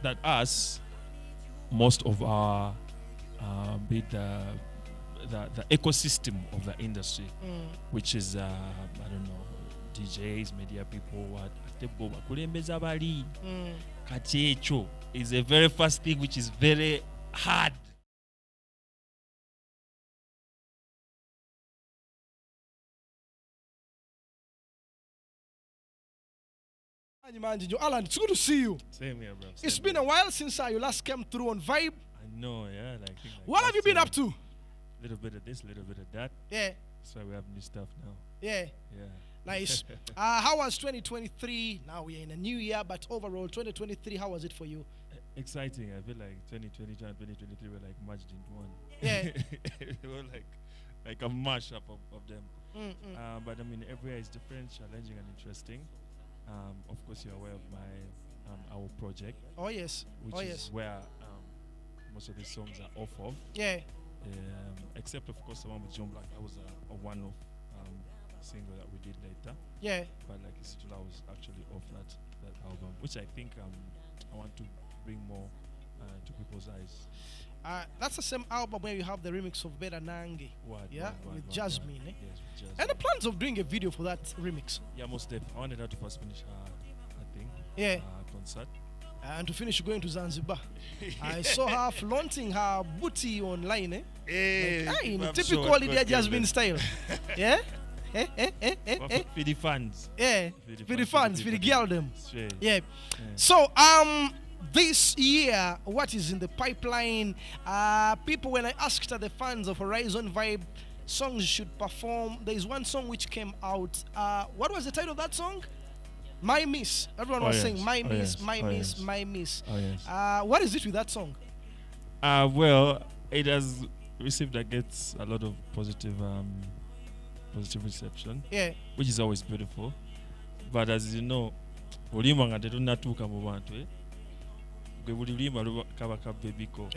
that us, most of our be the ecosystem of the industry, which is I don't know, DJs, media people, what kulembeza bali kati ekyo is a very first thing which is very hard. Alan, it's good to see you. Same here, bro. It's been a while since you last came through on Vibe. I know, yeah. Like what have you been up to? Little bit of this, little bit of that. Yeah. That's why we have new stuff now. Yeah. Yeah. Nice. How was 2023? Now we're in a new year, but overall, 2023, how was it for you? Exciting. I feel like 2022 and 2023 were like merged into one. Yeah. They were like a mashup of them. But I mean, every year is different, challenging, and interesting. Of course, you're aware of my our project. Oh yes. Which is where most of these songs are off of. Yeah. Except of course the one with John Black. That was a one-off single that we did later. Yeah. But like Isitula was actually off that album, which I think I want to bring more to people's eyes. That's the same album where you have the remix of Better Nangi. With Jasmine. Yes, with Jasmine. And the plans of doing a video for that remix. Yeah, most definitely. I wanted her to first finish her thing. Yeah. Concert. And to finish going to Zanzibar. I saw her flaunting her booty online. In typical Lydia Jasmine style. Yeah? For the fans. Yeah. For the fans, for the girl them. Yeah. Yeah. So this year, what is in the pipeline? People, when I asked the fans of Horizon Vibe songs should perform, there is one song which came out. What was the title of that song? My Miss. Everyone was saying My Miss, My Miss, My Miss. Oh yes. What is it with that song? Well, it has received, I guess, a lot of positive reception. Yeah. Which is always beautiful. But as you know, olimo nga tetunnatuuka mu bantu gwe buli lulimba kaba kabebiko.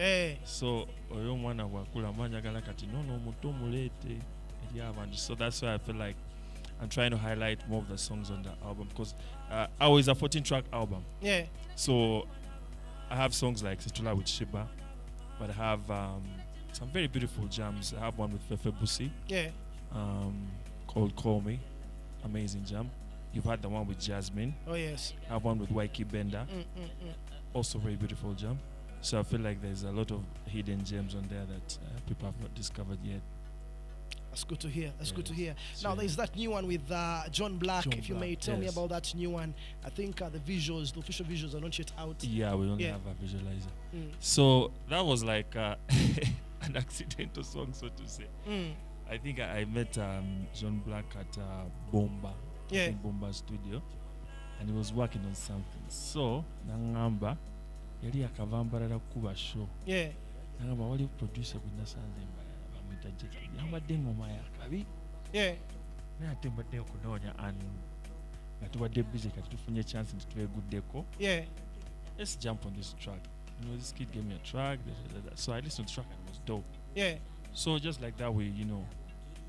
So oyo omwana bwakula manyagala kati nono omuto muleete eri abantu. So that's why I feel like I'm trying to highlight more of the songs on the album because it's a 14-track album. Yeah. So I have songs like Situla with Shiba, but I have some very beautiful jams. I have one with Fefe Busi. Yeah. Called Call Me. Amazing jam. You've had the one with Jasmine. Oh yes. I have one with Waiki Bender. Also very beautiful jam. So I feel like there's a lot of hidden gems on there that people have not discovered yet. That's good to hear. That's good to hear. Now there's that new one with John Black. If you may tell me about that new one. I think the visuals, the official visuals are not yet out. Yeah, we only have a visualizer. So that was like an accidental song, so to say. I think I met John Black at Bomba. Yeah. Bomba studio. And he was working on something. So, nangamba yali akavambalala kuba show. Yeah. Nangamba wali producer ku nasanze bamwita Jackie. Yambadde engoma ya kabi. Yeah. Naye ate mbadde okunoonya nga tubadde busy kati tufunye chance nti tweguddeko. Yeah. Let's jump on this track. You know, this kid gave me a track. So I listened to the track and it was dope. Yeah. So just like that, we,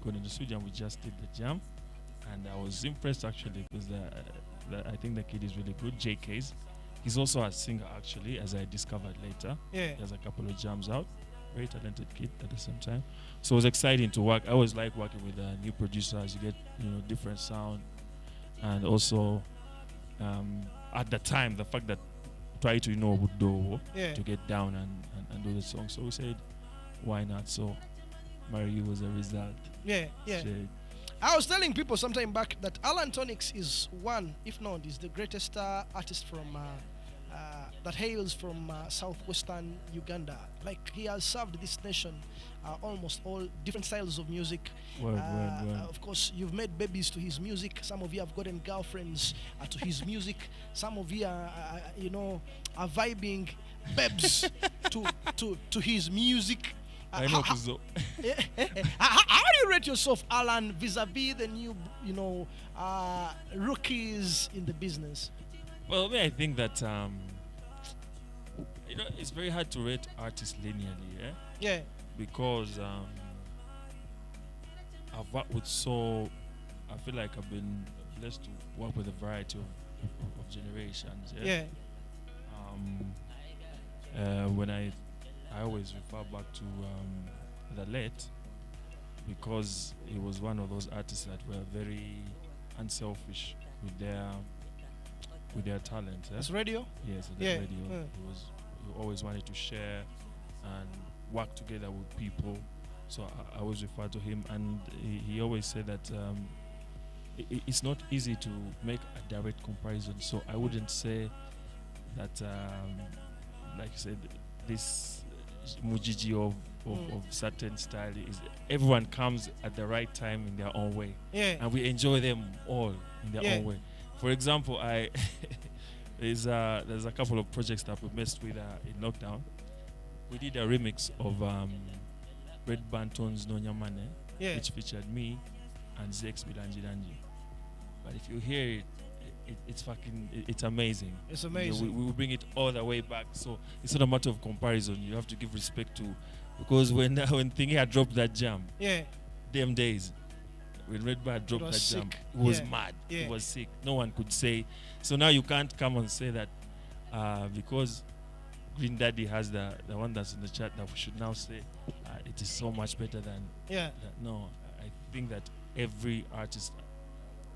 got in the studio and we just did the jam. And I was impressed actually because I think the kid is really good. JK's. He's also a singer actually, as I discovered later. Yeah. He has a couple of jams out. Very talented kid at the same time. So it was exciting to work. I always like working with new producers. You get, different sound. And also, at the time, the fact that try to, would do to get down and do the song. So we said, why not? So Marie was a result. Yeah. I was telling people sometime back that Alan Toniks is one, if not, is the greatest artist from that hails from southwestern Uganda. Like he has served this nation almost all different styles of music. Word. Of course, you've made babies to his music. Some of you have gotten girlfriends to his music. Some of you are vibing babes to his music. I know. How do you rate yourself, Alan, vis-a-vis the new, rookies in the business? Well, I think that it's very hard to rate artists linearly, Yeah. Because I've worked with I feel like I've been blessed to work with a variety of generations. Yeah. when I always refer back to the late, because he was one of those artists that were very unselfish with their talent. That's radio? Yes, at Yeah. the radio. He always wanted to share and work together with people. So I always refer to him, and he always said that it's not easy to make a direct comparison. So I wouldn't say that, like you said, this mujiji of certain style is everyone comes at the right time in their own way, and we enjoy them all in their own way. For example, there's a couple of projects that we messed with in lockdown. We did a remix of Red Banton's No Nyamane, which featured me and Zex Bilanji. But if you hear it, it's amazing. It's amazing. You know, we bring it all the way back. So it's not a matter of comparison. You have to give respect to, because when Thingy had dropped that jam, them days, when Red Bar dropped that jam, it was mad. It was sick. No one could say. So now you can't come and say that because Green Daddy has the one that's in the chat, that we should now say it is so much better than that. No, I think that every artist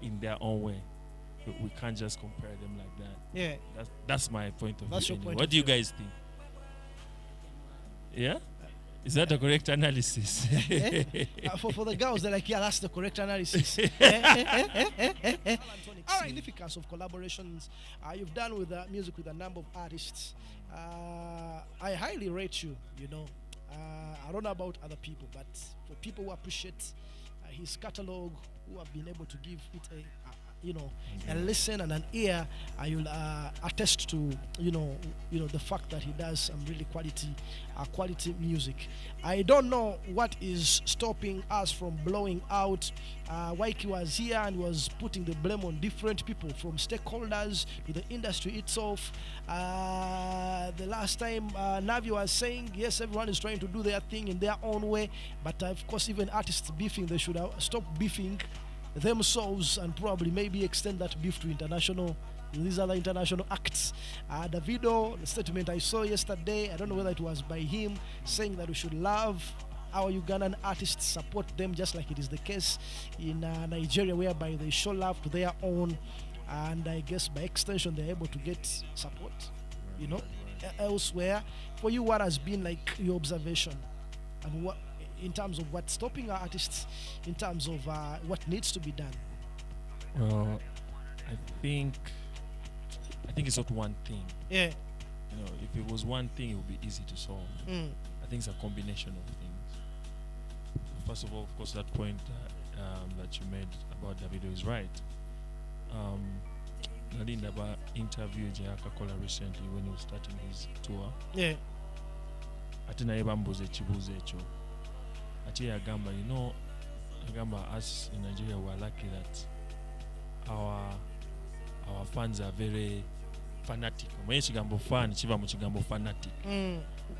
in their own way, we can't just compare them like that. That's my point of view. What do you guys think? Yeah? Is that the correct analysis? For the girls, they're like, yeah, that's the correct analysis. Significance of collaborations you've done with music with a number of artists. I highly rate you, you know. I don't know about other people, but for people who appreciate his catalog, who have been able to give it a listen and an ear, I will attest to the fact that he does some really quality music. I don't know what is stopping us from blowing out. Waiki was here and was putting the blame on different people, from stakeholders to the industry itself. The last time Navi was saying, yes, everyone is trying to do their thing in their own way, but of course even artists beefing, they should stop beefing themselves and probably maybe extend that beef to these other international acts. The video, the statement I saw yesterday, I don't know whether it was by him, saying that we should love our Ugandan artists, support them, just like it is the case in Nigeria, whereby they show love to their own, and I guess by extension they're able to get support, elsewhere. For you, what has been like your observation, and what, in terms of what's stopping our artists, in terms of what needs to be done? Well, I think it's not one thing. Yeah. If it was one thing, it would be easy to solve. I think it's a combination of things. First of all, of course, that point that you made about Davido is right. Nalinda about interviewed Jayakakola recently when he was starting his tour. Yeah. Atina ebambuze chibuze echo. Ati agamba, agamba, us in Nigeria, we are lucky that our fans are very fanatic. When chigambo fan, chiva mu chigambo fanatic.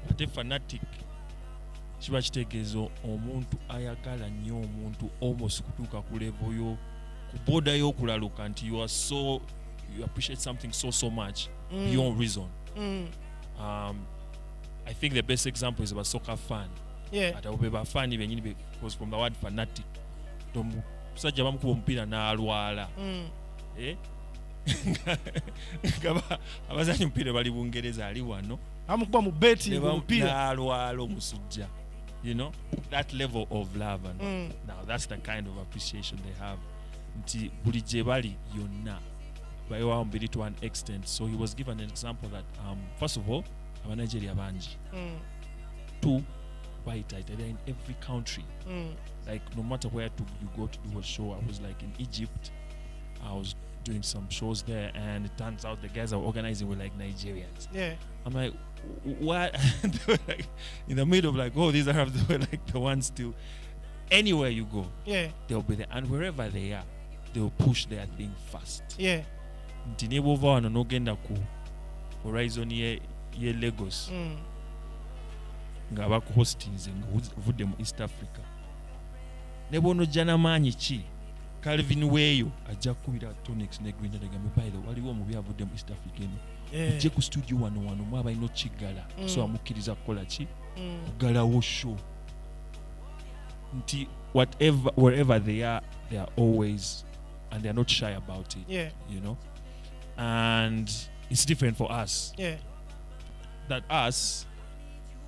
Ate fanatic chiba kitegezo omuntu ayagala nnyo omuntu almost kutuuka ku level yo ku border y'okulaluka nti you appreciate something so much beyond reason. I think the best example is about soccer fan. Ate obeba fan benyini because from the word fanatic musajja bamukuba omupiira n'alwala. Abazanyi omupiira bali Bungereza, ali wano amukuba mu beti omupiira n'alwala omusujja. That level of love, and now that's the kind of appreciation they have. Nti buli gye bali yonna bayiwa mbiri to an extent. So he was given an example that first of all, Nigeria banji. Two, they're in every country. Like no matter where you go to do a show. I was like in Egypt, I was doing some shows there, and it turns out the guys are organizing were like Nigerians. I'm like, what? They were like in the middle of like, oh, these Arabs, they were like the ones still. Anywhere you go, they'll be there, and wherever they are, they'll push their thing fast. Ntinebova wano nogenda ku horizon ye Lagos. Nga bakuhostinze nguvudde mu East Africa. Nebono jana manyi ki Calvin Weyo ajja kubira Toniks ne Green Daddy gambe by the waliwo mu byavudde mu East Africa eno ujje ku studio wano mu abalina okkiggala so amukkiriza kukola ki kuggalawo show nti wherever they are always, and they are not shy about it. You know, and it's different for us. That us,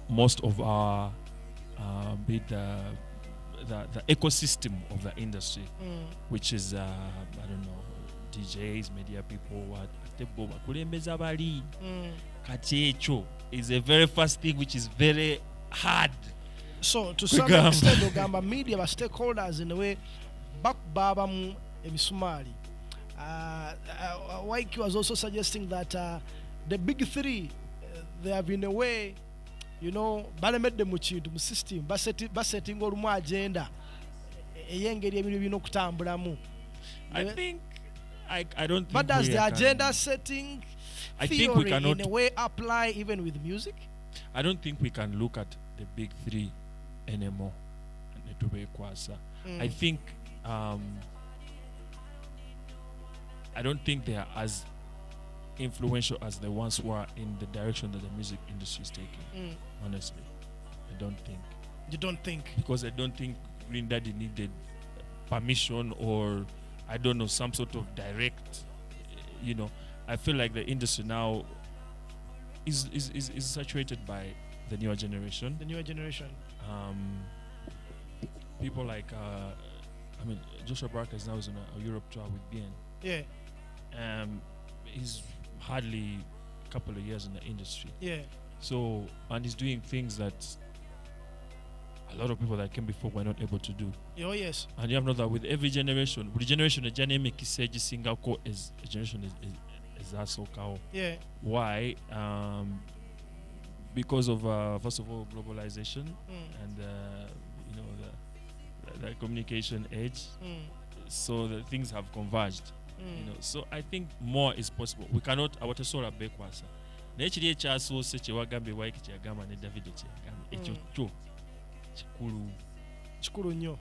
most of our the ecosystem of the industry, which is I don't know, DJs, media people, what is a very first thing which is very hard. So to some extent, Ogamba media, but stakeholders in a way, back Babam Emisumari. Waiki was also suggesting that the big three, they have in a way, you know, balamed the muchi to system, basetting or more agenda. I think I don't think. But does the agenda setting I theory think we cannot, in a way apply even with music? I don't think we can look at the big three anymore. I think I don't think they are as influential as the ones who are in the direction that the music industry is taking. Honestly, I don't think. You don't think? Because I don't think Green Daddy needed permission or I don't know, some sort of direct, you know. I feel like the industry now is saturated by the newer generation. The newer generation. People like I mean, Joshua Barker is now on a Europe tour with BN. He's hardly a couple of years in the industry. So, and he's doing things that a lot of people that came before were not able to do. And you have known that with every generation, a generation is a generation is also cow. Why? Because of first of all globalization and you know the communication age. So the things have converged. You know, so I think more is possible. We cannot our solar backwards. Nature ekyaso se kyewagambe waiki kyagamba ne David kyagamba ekyo kyo kikulu nnyo.